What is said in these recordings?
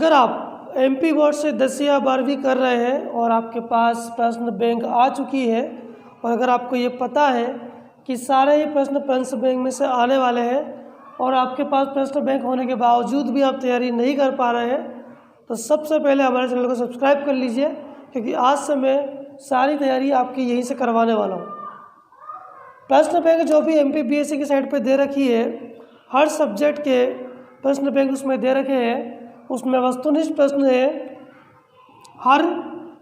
अगर आप MP board से 10 या 12वीं कर रहे हैं और आपके पास प्रश्न बैंक आ चुकी है और अगर आपको ये पता है कि सारे ही प्रश्न बैंक में से आने वाले हैं और आपके पास प्रश्न बैंक होने के बावजूद भी आप तैयारी नहीं कर पा रहे हैं, तो सबसे पहले हमारे चैनल को सब्सक्राइब कर लीजिए, क्योंकि आज से मैं सारी तैयारी आपकी यहीं से करवाने वाला हूँ। प्रश्न बैंक जो भी एमपी बीएससी की साइट पे दे रखी है, हर सब्जेक्ट के प्रश्न बैंक उसमें दे रखे हैं। उसमें वस्तुनिष्ठ प्रश्न है हर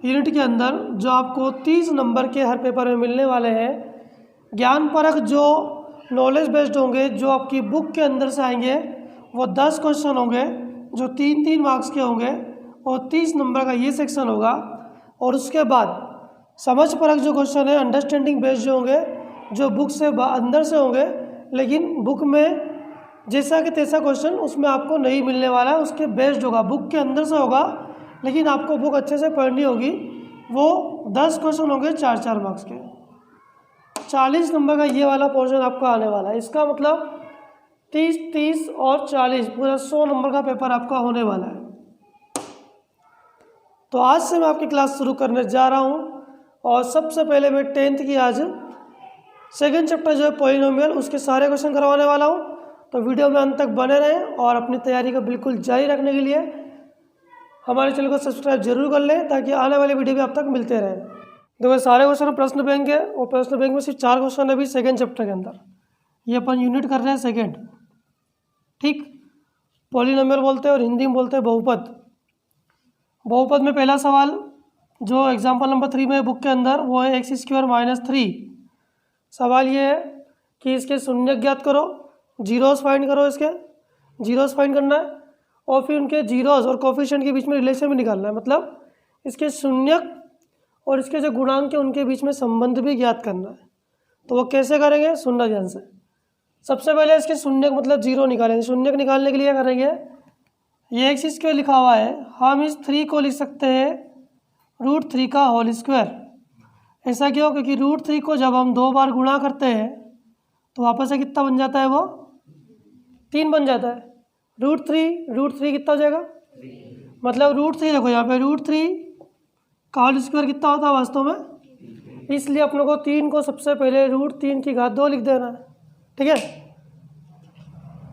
यूनिट के अंदर, जो आपको 30 नंबर के हर पेपर में मिलने वाले हैं। ज्ञानपरक जो नॉलेज बेस्ड होंगे, जो आपकी बुक के अंदर से आएंगे, वो 10 क्वेश्चन होंगे जो 3-3 मार्क्स के होंगे और 30 नंबर का ये सेक्शन होगा। और उसके बाद समझ परक जो क्वेश्चन है, अंडरस्टैंडिंग बेस्ड जो होंगे, जो बुक से अंदर से होंगे, लेकिन बुक में जैसा कि तैसा क्वेश्चन उसमें आपको नहीं मिलने वाला है, उसके बेस्ड होगा, बुक के अंदर से होगा, लेकिन आपको बुक अच्छे से पढ़नी होगी। वो 10 क्वेश्चन होंगे 4-4 मार्क्स के। 40 नंबर का ये वाला पोर्शन आपको आने वाला है। इसका मतलब 30 और 40 पूरा 100 नंबर का पेपर आपका होने वाला है। तो आज से मैं आपकी क्लास शुरू करने जा रहा हूँ और सबसे पहले मैं 10th की आज सेकंड चैप्टर जो है पॉलिनोमियल, उसके सारे क्वेश्चन करवाने वाला हूँ। तो वीडियो में अंत तक बने रहें और अपनी तैयारी को बिल्कुल जारी रखने के लिए हमारे चैनल को सब्सक्राइब जरूर कर लें, ताकि आने वाले वीडियो भी आप तक मिलते रहें। देखो सारे क्वेश्चन प्रश्न बैंक है और प्रश्न बैंक में सिर्फ 4 क्वेश्चन है अभी सेकंड चैप्टर के अंदर। ये अपन यूनिट कर रहे हैं सेकंड, ठीक। पॉलिनोमियल बोलते हैं और हिंदी में बोलते हैं बहुपद। बहुपद में पहला सवाल जो एग्जाम्पल नंबर 3 में बुक के अंदर, वो है x² - 3। सवाल ये है कि इसके शून्य ज्ञात करो, जीरोस फाइंड करो, इसके जीरोस फाइंड करना है और फिर उनके जीरोस और कोफिशिएंट के बीच में रिलेशन भी निकालना है। मतलब इसके शून्यक और इसके जो गुणांक है उनके बीच में संबंध भी ज्ञात करना है। तो वो कैसे करेंगे? सुनना ध्यान से। सबसे पहले इसके शून्यक मतलब जीरो निकालेंगे। शून्यक निकालने के लिए करेंगे, ये x² लिखा हुआ है, हम इस 3 को लिख सकते हैं √3 का होल स्क्वायर। ऐसा क्यों? क्योंकि √3 को जब हम 2 बार गुणा करते हैं तो वापस से कितना बन जाता है? वो 3 बन जाता है। √3 कितना हो जाएगा? मतलब √3 देखो यहाँ पे √3 का होल स्क्वायर कितना होता है वास्तव में, इसलिए अपने को 3 को सबसे पहले √3 की घात 2 लिख देना है, ठीक है।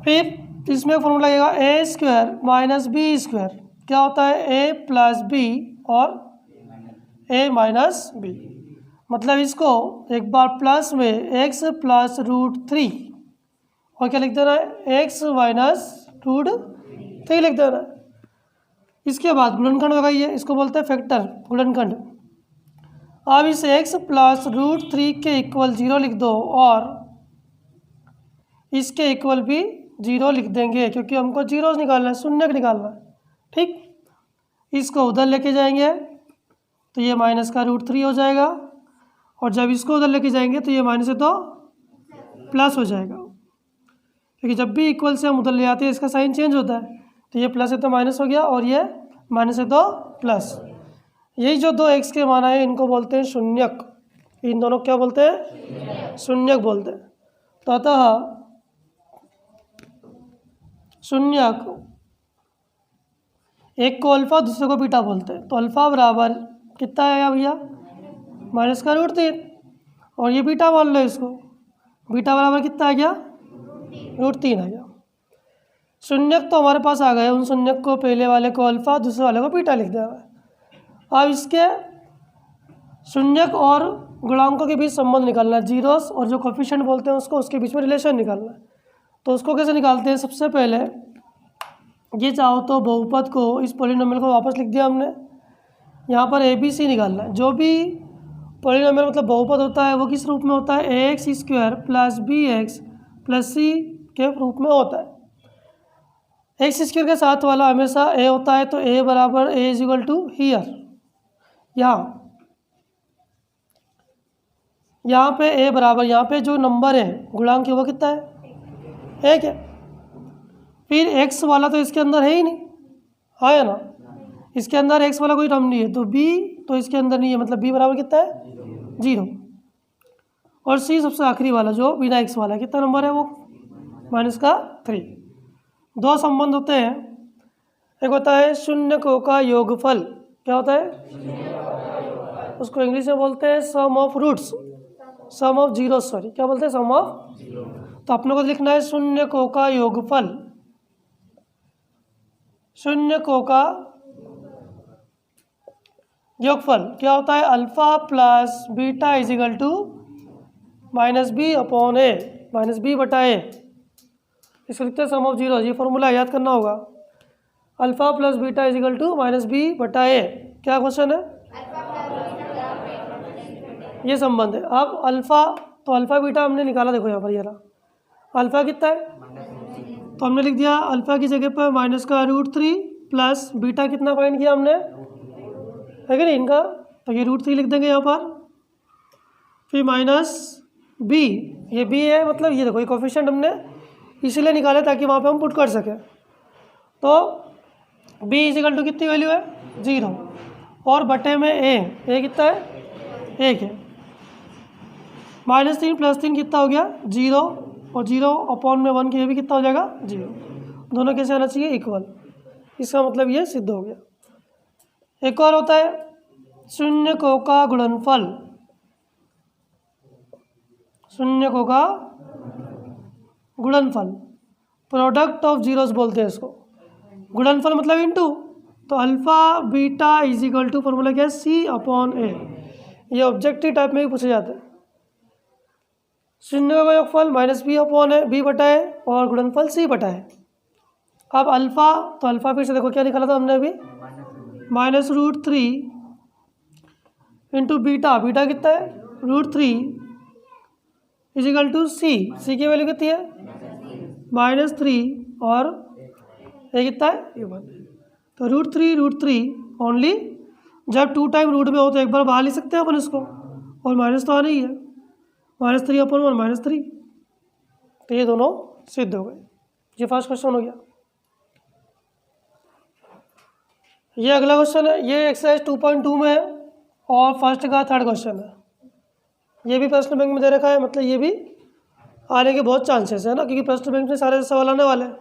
फिर इसमें फॉर्मूला लगेगा a² - b²। क्या होता है? a + b और a - b। मतलब इसको एक बार प्लस में x + √3 और क्या लिख देना है? x - √3 लिख देना है। इसके बाद गुणनखंड लगाइए, इसको बोलते हैं फैक्टर, गुणनखंड। अब इस x + √3 के इक्वल 0 लिख दो और इसके इक्वल भी 0 लिख देंगे, क्योंकि हमको जीरोस निकालना है, शून्यक निकालना है, ठीक। इसको उधर लेके जाएंगे तो ये माइनस का √3 हो जाएगा, और जब इसको उधर लेके जाएंगे तो ये माइनस है तो प्लस हो जाएगा, क्योंकि जब भी इक्वल से हम उधर ले आते हैं इसका साइन चेंज होता है। तो ये प्लस है तो माइनस हो गया और ये माइनस है तो प्लस। यही जो 2 x के मान है इनको बोलते हैं शून्यक। इन दोनों क्या बोलते हैं? शून्यक बोलते हैं। तो अतः शून्यक, एक को अल्फा दूसरे को बीटा बोलते हैं। तो अल्फा बराबर कितना आएगा भैया? माइनस का √3, और ये बीटा मान लो इसको, बीटा बराबर कितना आ गया? √3 आ गया। शून्यक तो हमारे पास आ गए, उन शून्यक को पहले वाले को अल्फा दूसरे वाले को बीटा लिख देगा। अब इसके शून्यक और गुणांकों के बीच संबंध निकालना है, जीरोस और जो कोफिशिएंट बोलते हैं उसको, उसके बीच में रिलेशन निकालना है। तो उसको कैसे निकालते हैं? सबसे पहले ये चाहो तो बहुपद को, इस पॉलिनोमियल को वापस लिख दिया हमने, यहाँ पर ABC निकालना है। जो भी पॉलिनोमियल मतलब बहुपद होता है वो किस रूप में होता है? ax² + bx + c के रूप में होता है। x² के साथ वाला हमेशा a होता है, तो a बराबर a = हियर, यहाँ पे a बराबर, यहाँ पे जो नंबर है गुणांक है वो कितना है? 1 है। फिर x वाला तो इसके अंदर है ही नहीं, है ना, इसके अंदर x वाला कोई टर्म नहीं है, तो b तो इसके अंदर नहीं है, मतलब b बराबर कितना है? 0। और c सबसे आखिरी वाला जो बिना x वाला, कितना नंबर है वो? -3। 2 संबंध होते हैं, एक होता है शून्यकों का योगफल। क्या होता है? उसको इंग्लिश में बोलते हैं sum of roots, sum of zero, sorry क्या बोलते हैं, सम ऑफ। तो अपने को लिखना है शून्यकों का योगफल। शून्यकों का योगफल क्या होता है? Alpha plus beta is equal to minus B upon A, minus B बटा ए। इसको लिखते हैं सम ऑफ जीरो। ये फॉर्मूला याद करना होगा, alpha plus beta is equal to minus B बटा ए। क्या क्वेश्चन है? ये संबंध है। अब अल्फा, तो अल्फा बीटा हमने निकाला, देखो यहाँ पर ये रहा। अल्फा कितना है? तो हमने लिख दिया अल्फा की जगह पर माइनस का √3 प्लस बीटा कितना फाइंड किया हमने, है कि नहीं इनका, तो ये √3 लिख देंगे यहाँ पर, फिर माइनस बी, ये बी है मतलब ये देखो ये कोफिशिएंट हमने इसीलिए निकाले ताकि वहाँ पे हम पुट कर सकें। तो b इज इक्वल टू कितनी वैल्यू है? 0, और बटे में a कितना है? 1 है। -3 + 3 कितना हो गया? 0, और 0 अपॉन में 1 के, ये भी कितना हो जाएगा? 0। दोनों कैसे आना चाहिए? इक्वल। इसका मतलब ये सिद्ध हो गया। एक और होता है शून्यकों का गुणनफल। शून्यकों का गुणनफल, प्रोडक्ट ऑफ जीरोस बोलते हैं इसको। गुणनफल मतलब इनटू, तो alpha beta is equal to formula क्या है? C upon A. ये ऑब्जेक्टिव टाइप में भी पूछे जाते हैं। शून्य का योगफल माइनस बी अपॉन है, बी बटा है, और गुणनफल C बटा है। अब अल्फा, तो अल्फा फिर से देखो क्या निकाला था हमने अभी, -√3 इंटू बीटा, बीटा कितना है? √3 इज इक्वल टू C की वैल्यू कितनी है? -3, और ये कितना है? ये 1। तो √3 ओनली, जब 2 टाइम रूट में हो तो एक बार बाहर लिख सकते हैं अपन इसको, और माइनस तो आना ही है, -3 अपॉन 1 -3। तो ये दोनों सिद्ध हो गए। ये फर्स्ट क्वेश्चन हो गया। ये अगला क्वेश्चन है, ये एक्सरसाइज 2.2 में है, और फर्स्ट का थर्ड क्वेश्चन है। ये भी प्रश्न बैंक में दे रखा है, मतलब ये भी आने के बहुत चांसेस है ना, क्योंकि प्रश्न बैंक में सारे सवाल आने वाले हैं।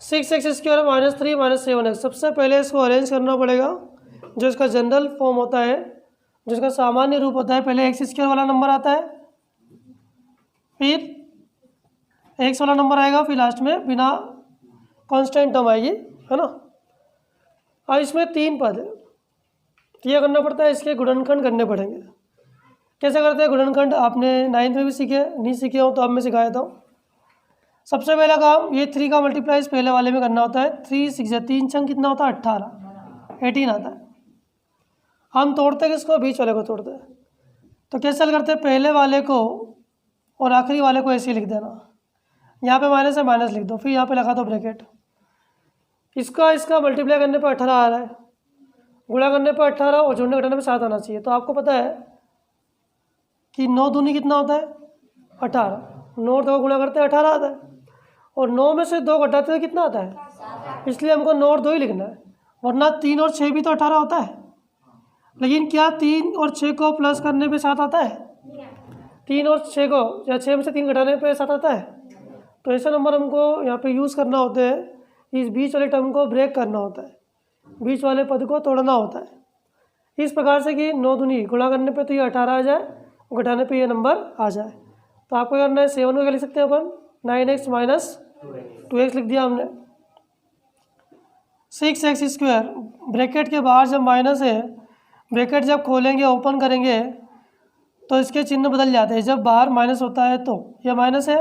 6x² -3 -7x। सबसे पहले इसको अरेंज करना पड़ेगा, जो इसका जनरल फॉर्म होता है, जो इसका सामान्य रूप होता है। पहले x² वाला नंबर आता है, फिर x वाला नंबर आएगा, फिर लास्ट में बिना कांस्टेंट टर्म आएगी, है ना। अब इसमें 3 पद है, यह करना पड़ता है, इसके गुणनखंड करने पड़ेंगे। कैसे करते हैं गुणनखंड? आपने 9th में भी सीखे, नहीं सीखे हो तो अब मैं सिखाया था। सबसे पहला काम, ये 3 का मल्टीप्लाइज पहले वाले में करना होता है। 3 6 या 3 छंग कितना होता है? 18 आता है। हम तोड़ते हैं किसको? बीच वाले को तोड़ते हैं। तो कैसे करते हैं? पहले वाले को और आखिरी वाले को ऐसे लिख देना, यहाँ पे माइनस है, माइनस लिख दो, फिर यहाँ पे लगा दो ब्रैकेट। इसका मल्टीप्लाई करने पर 18 आ रहा है, गुणा करने पर 18 और जोड़ने घटाने पर 7 आना चाहिए। तो आपको पता है कि 9 दूनी कितना होता है? 18। 9 और 2 गुणा करते हैं 18 आता है, और 9 में से 2 घटाते हैं कितना आता है? इसलिए हमको 9 और 2 ही लिखना है, वरना 3 और 6 भी तो 18 होता है। लेकिन क्या 3 और 6 को प्लस करने पे 7 आता है? 3 और 6 को, या 6 में से 3 घटाने पे 7 आता है? तो ऐसे नंबर हमको यहाँ पे यूज़ करना होते हैं। इस बीच वाले टर्म को ब्रेक करना होता है, बीच वाले पद को तोड़ना होता है, इस प्रकार से कि 9 दूनी गुणा करने पे तो ये 18 आ जाए, घटाने पे ये नंबर आ जाए। तो आपको करना है 7 को क्या लिख सकते हैं अपन? 9x - 2x लिख दिया हमने। 6x², ब्रैकेट के बाहर जब माइनस है, ब्रैकेट जब खोलेंगे ओपन करेंगे तो इसके चिन्ह बदल जाते हैं। जब बाहर माइनस होता है तो ये माइनस है,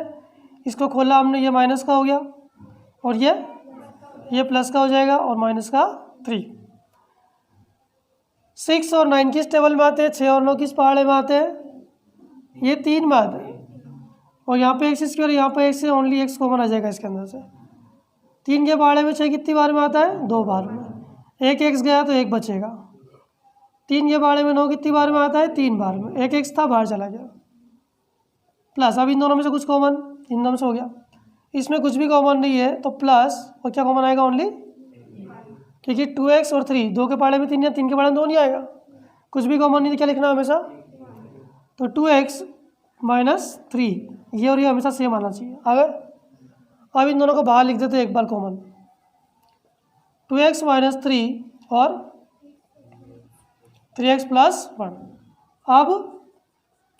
इसको खोला हमने, ये माइनस का हो गया, और ये प्लस का हो जाएगा, और माइनस का 3। 6 और 9 किस टेबल में आते हैं? 6 और 9 किस पहाड़े में आते हैं? ये 3 में आते हैं। और यहाँ पे x², यहाँ पे x से ओनली x कॉमन आ जाएगा इसके अंदर से। 3 के पहाड़े में 6 कितनी बार में आता है? 2 बार में। एक x गया तो 1 बचेगा। 3 के पहाड़े में 9 कितनी बार में आता है? 3 बार में। एक x था, बाहर चला गया, प्लस। अब इन दोनों में से कुछ कॉमन, इन दोनों से हो गया। इसमें कुछ भी कॉमन नहीं है तो प्लस, और क्या कॉमन आएगा? ओनली, क्योंकि 2x और 3, 2 के पहाड़े में 3 या 3 के पहाड़े में 2 नहीं आएगा। कुछ भी कॉमन नहीं तो क्या लिखना हमेशा? तो 2x - 3, ये और ये हमेशा सेम आना चाहिए। अगर अब इन दोनों को बाहर लिख देते एक बार कॉमन, 2x माइनस 3 और 3x प्लस 1। अब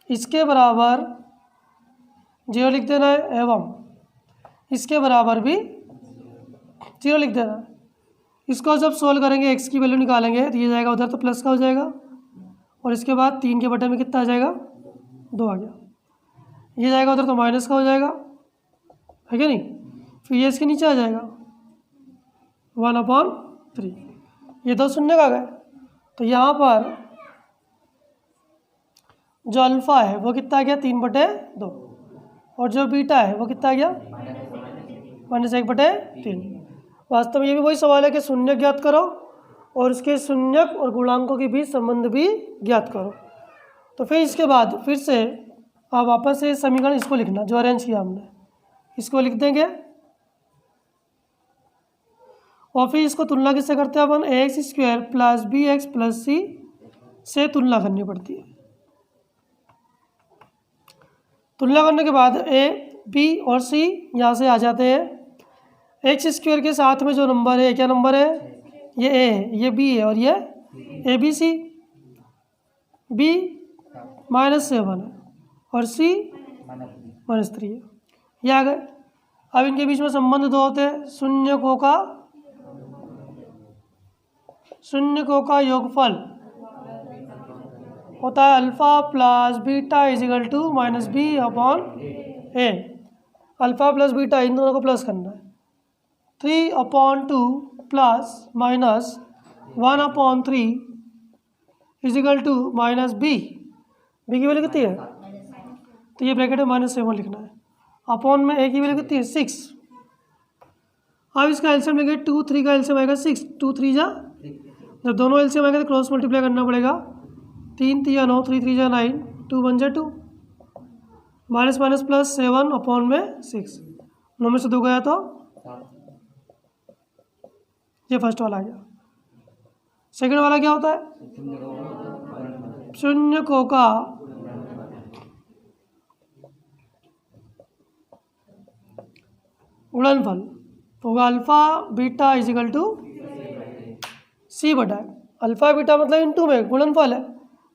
इसके बराबर 0 लिख देना है एवं इसके बराबर भी 0 लिख देना है। इसको जब सोल्व करेंगे x की वैल्यू निकालेंगे तो ये जाएगा उधर तो प्लस का हो जाएगा और इसके बाद 3 के बटे में कितना आ जाएगा 2 आ गया। ये जाएगा उधर तो माइनस का हो जाएगा, है क्या नहीं। फिर ये इसके नीचे आ जाएगा 1/3। ये तो शून्य का गए तो यहाँ पर जो अल्फ़ा है वो कितना आ गया 3/2 और जो बीटा है वो कितना आ गया -1/3। वास्तव में ये भी वही सवाल है कि शून्य ज्ञात करो और इसके शून्यक और गुणांकों के बीच संबंध भी ज्ञात करो। तो फिर इसके बाद फिर से आप वापस से समीकरण इसको लिखना जो अरेंज किया हमने, इसको लिख देंगे और फिर इसको तुलना किससे करते हैं अपन, ax² plus bx plus c से तुलना करनी पड़ती है। तुलना करने के बाद a b और c यहाँ से आ जाते हैं। x² के साथ में जो नंबर है क्या नंबर है, ये a है, ये b है और ये abc। b -7 है और c -3 है। ये आ गए। अब इनके बीच में संबंध दो होते हैं, शून्यकों का योगफल होता है alpha plus beta is equal to -b/a। Alpha plus beta इन दोनों को प्लस करना है। 3/2 plus -1/3 is equal to -b। b की वैल्यू कितनी है, तो ये ब्रैकेट में -7 लिखना है। अपॉन में a की वैल्यू कितनी है 6। अब इसका एलसीएम लेंगे 2 3 का एलसीएम आएगा 6, 2 3 जा, जब दोनों एलसीएम आएगा तो क्रॉस मल्टीप्लाई करना पड़ेगा। 3 3 9, 3 3 9, 2 1 2, माइनस माइनस प्लस 7/में 6, 9 में से 2 गया तो ये फर्स्ट वाला आ गया। सेकंड वाला क्या होता है, शून्यकों का गुणनफल होगा alpha beta is equal to c बटा है। अल्फ़ा बीटा मतलब इंटू में गुणनफल है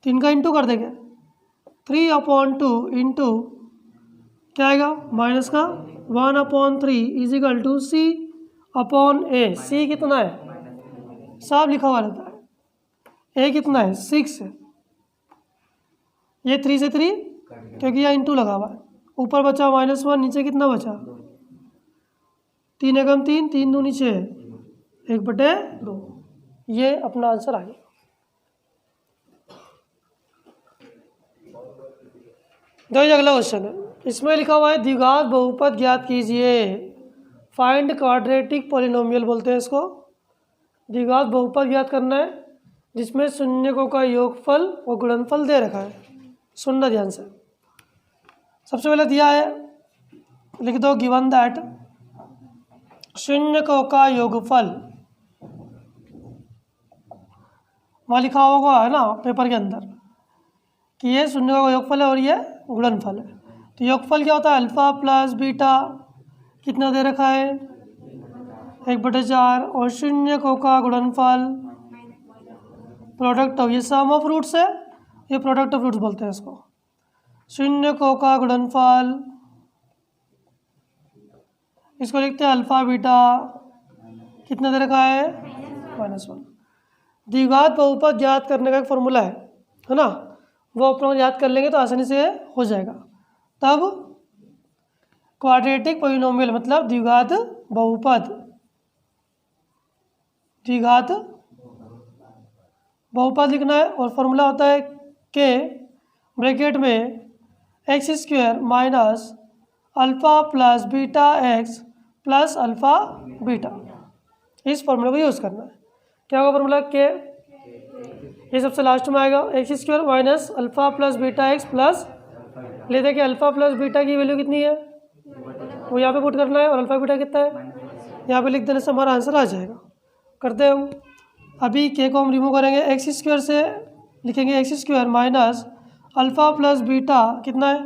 तो इनका इंटू कर देंगे। 3/2 इंटू क्या आएगा माइनस का 1/3 इजिकल टू c/a। c कितना है साफ लिखा हुआ रहता है, a कितना है 6 है। ये 3 से 3 क्योंकि यहाँ इंटू लगा हुआ है, ऊपर बचा -1, नीचे कितना बचा 3 एकम 3, 3 दूनी 6, 1/2। ये अपना आंसर आ गया। देखिए अगला क्वेश्चन है, इसमें लिखा हुआ है द्विघात बहुपद ज्ञात कीजिए। फाइंड क्वाड्रेटिक पॉलिनोमियल बोलते हैं इसको। द्विघात बहुपद ज्ञात करना है जिसमें शून्यकों का योगफल और गुणनफल दे रखा है। सुनना ध्यान से। सबसे पहले दिया है, लिख दो गिवन दैट शून्यकों का योगफल, वहाँ लिखा होगा है ना पेपर के अंदर कि ये शून्यकों का योगफल है और ये गुणनफल है। तो योगफल क्या होता है अल्फ़ा प्लस बीटा, कितना दे रखा है 1/4, और शून्यकों का गुणनफल प्रोडक्ट ऑफ, ये सम ऑफ रूट्स है, ये प्रोडक्ट ऑफ रूट्स बोलते हैं इसको। शून्यकों का गुणनफल इसको लिखते हैं अल्फ़ा बीटा, कितना दे रखा है -1। द्विघात बहुपद ज्ञात करने का एक फॉर्मूला है ना, वो अपना याद कर लेंगे तो आसानी से हो जाएगा। तब क्वाड्रेटिक पॉलिनोमियल मतलब द्विघात बहुपद, द्विघात बहुपद लिखना है और फॉर्मूला होता है के ब्रैकेट में x² minus alpha plus beta x plus alpha beta. इस फॉर्मूले को यूज़ करना है। क्या होगा फॉर्मूला के, ये सबसे लास्ट में आएगा x² minus alpha plus beta x plus, लेते कि अल्फ़ा प्लस बीटा की वैल्यू कितनी है वो यहाँ पे पुट करना है और अल्फ़ा बीटा कितना है यहाँ पे लिख देने से हमारा आंसर आ जाएगा। करते हैं हम। अभी के को हम रिमूव करेंगे, x² से लिखेंगे x² minus alpha plus beta कितना है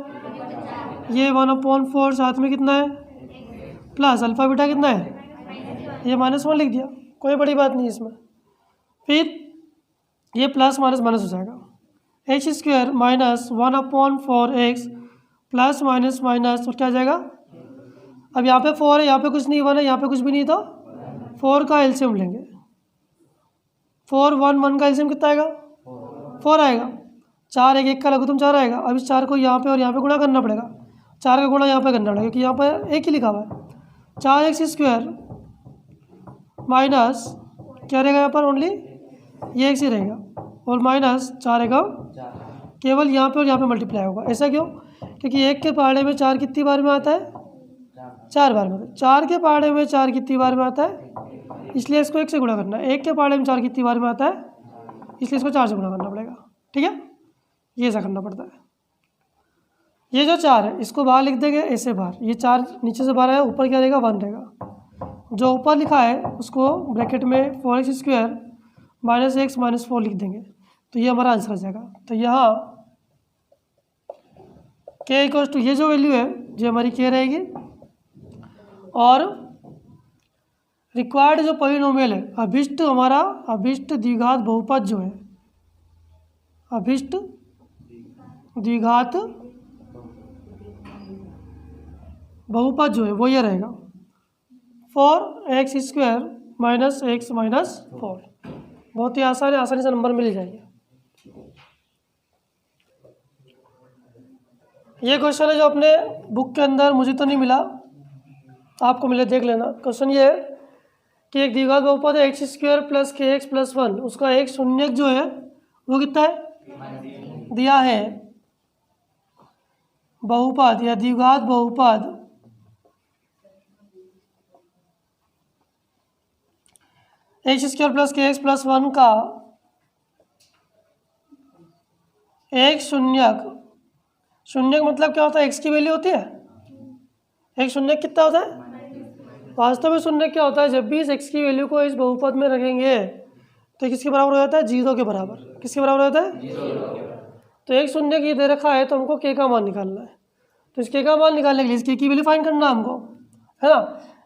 ये 1/4, साथ में कितना है प्लस अल्फ़ा बीटा कितना है ये -1 लिख दिया। कोई बड़ी बात नहीं इसमें। फिर ये प्लस माइनस माइनस हो जाएगा, x square minus 1/4x plus minus minus और क्या आ जाएगा। अब यहाँ पे 4 है, यहाँ पे कुछ नहीं, 1 है, यहाँ पे कुछ भी नहीं, तो 4 का एलसीएम लेंगे। 4 1 का एलसीएम कितना आएगा, 4 आएगा। 4 1 का लघुत्तम 4 आएगा। अब इस 4 को यहाँ पे और यहाँ पे गुणा करना पड़ेगा। 4 का गुणा यहाँ पे करना पड़ेगा क्योंकि यहाँ पर एक ही लिखा हुआ है। 4x स्क्वायर माइनस क्या रहेगा यहाँ पर, ओनली ये एक्स ही रहेगा, और माइनस 4 रहेगा, केवल यहाँ पे और यहाँ पे मल्टीप्लाई होगा। ऐसा क्यों, क्योंकि 1 के पहाड़े में 4 कितनी बार में आता है, 4 बार में। 4 के पहाड़े में 4 कितनी बार में आता है, इसलिए इसको 1 से गुणा करना है। 1 के पहाड़े में 4 कितनी बार में आता है, इसलिए इसको 4 से गुणा करना पड़ेगा। ठीक है, ये ऐसा करना पड़ता है। ये जो 4 है इसको बाहर लिख देंगे ऐसे बाहर, ये 4 नीचे से बाहर है, ऊपर क्या रहेगा 1 रहेगा। जो ऊपर लिखा है उसको ब्रैकेट में 4x square minus x minus 4 लिख देंगे, तो ये हमारा आंसर आ जाएगा। तो यहाँ k इक्वल्स टू ये जो वैल्यू है जो हमारी k रहेगी, और रिक्वायर्ड जो पॉलिनोमियल है अभिष्ट, हमारा अभिष्ट द्विघात बहुपद जो है, अभिष्ट द्विघात बहुपद जो है वो ये रहेगा 4x square minus x minus 4। बहुत ही आसानी से नंबर मिल जाएंगे। ये क्वेश्चन है जो अपने बुक के अंदर, मुझे तो नहीं मिला, आपको मिले देख लेना। क्वेश्चन ये है कि एक द्विघात बहुपद है एक्स स्क्वायर प्लस के एक्स प्लस 1, उसका एक शून्यक जो है वो कितना है, दिया है। बहुपद या द्विघात बहुपद एक्स स्क्वायर प्लस के एक्स प्लस 1 का एक शून्यक, शून्यक मतलब क्या होता है, एक्स की वैल्यू होती है। एक शून्यक कितना होता है, वास्तव में शून्यक क्या होता है, जब भी इस एक्स की वैल्यू को इस बहुपद में रखेंगे तो किसके बराबर हो जाता है, 0 के बराबर। किसके बराबर हो जाता है, 0। तो एक शून्यक ये दे रखा है तो हमको के का मान निकालना है। तो इस के का मान निकालने के लिए इस के की वैल्यू फाइंड करना है हमको, है ना।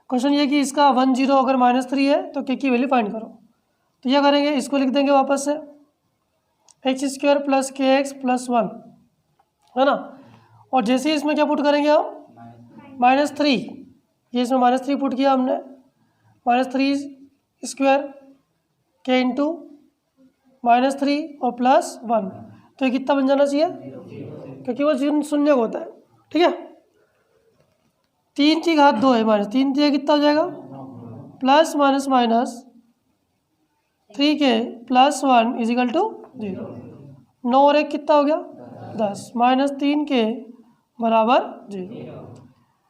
क्वेश्चन ये कि इसका 1 0 अगर -3 है तो के की वैल्यू फाइंड करो। तो यह करेंगे, इसको लिख देंगे वापस से एक्स स्क्वायर प्लस के एक्स प्लस 1, है ना। और जैसे ही इसमें क्या पुट करेंगे हम, -3, ये इसमें -3 पुट किया हमने, -3 स्क्वायर के इंटू -3 और प्लस 1, तो ये कितना बन जाना चाहिए, क्योंकि वो शून्य होता है। ठीक है, 3 की घात 2 है, -3 दिया कितना हो जाएगा, प्लस माइनस माइनस 3 के प्लस 1 इजिकल टू 0। 9 और 1 कितना हो गया, 10, -3 के बराबर 0।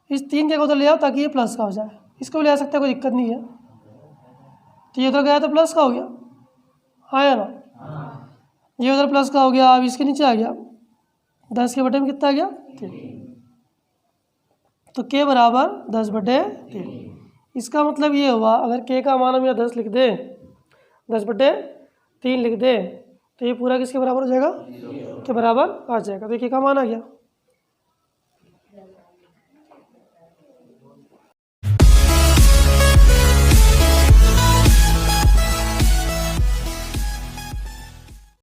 इस 3 के को तो ले आओ ताकि ये प्लस का हो जाए, इसको भी ले आ सकते हैं, कोई दिक्कत नहीं है। तो ये उधर गया तो प्लस का हो गया, आया ना, ये उधर प्लस का हो गया। अब इसके नीचे आ गया, 10 के बटे में कितना आ गया, 3, तो के बराबर 10/3। इसका मतलब ये हुआ, अगर के का मान हम यहाँ 10 लिख दें, 10/3 लिख दें, तो ये पूरा किसके बराबर हो जाएगा, के बराबर आ जाएगा। तो के का मान आ गया।